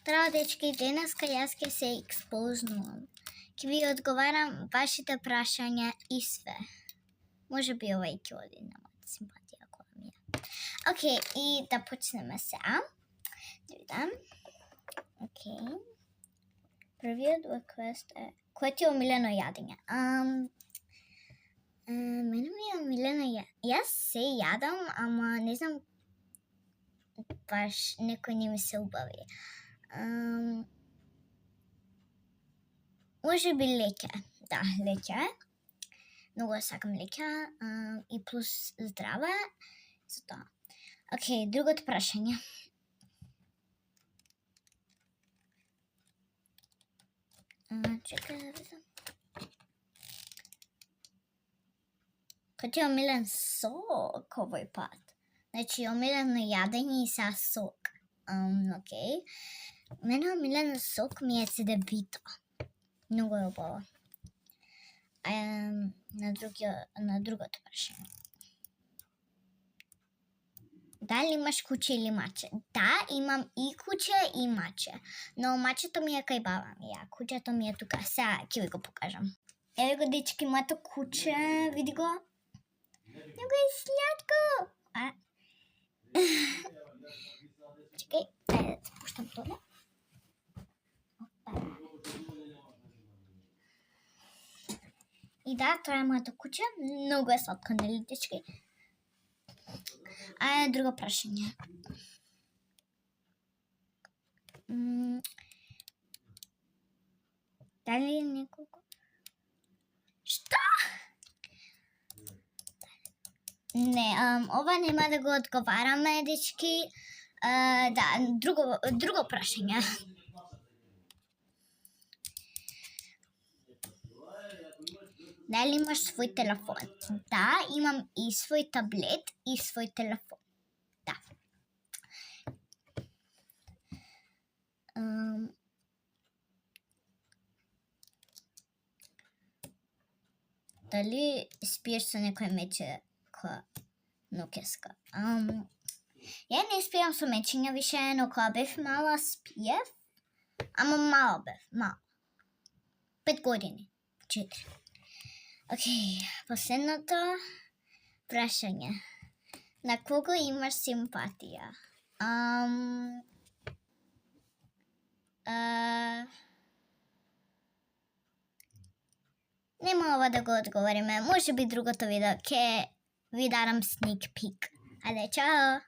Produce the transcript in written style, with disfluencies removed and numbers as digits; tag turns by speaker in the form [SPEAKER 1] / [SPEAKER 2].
[SPEAKER 1] Здраво, дечки, денеска јас ќе се експознувам. Ќе ви одговарам вашите прашања и све. Може би ова и ќе оди на мојата симпатија која ми е. Океј, и да почнеме сега. Да видам. Океј. Првиот request е кој ти е омилено јадење? Мене ми е омилено јас се јадам, ама не знам баш некој не ми се убави. Може би леќе. Да, леќе. Многу сакам леќе и плюс здраве. Затоа. Океј, другото прашање. Чекај да видам. Кој ти е омилен сок овој пат? Значи, омилено јадење и са сок. Океј. Мене омилен сок ми е цедевита. Многу е убаво. На другото прашање. Дали имаш куче или маче? Да, имам и куче и маче. Но мачето ми е кај баба ми, а кучето ми е тука. Сега ќе ви го покажам. Еве го, дечки, моето куче, види го. Него е слјатко. Чекај, ајде да спуштам тоа. И да, тоа е моето куче. Многу е сладко, нели, дечки? Друго прашање. Дали неколку? Што? Не, ова нема да го одговараме, дечки. Да, друго прашање. Дали имаш свој телефон? Да, имам и свој таблет и свој телефон. Да. Дали спиеш со некој мече која ноќеска? Ја не спијам со мечиња више, но кога бев мала спиев. Ама мала бев, мала. 5 години. 4. Океј, последното прашање. На кого имаш симпатија? Нема ова да го одговориме. Може би другото видео ќе ви дарам sneak peek. Ајде, чао!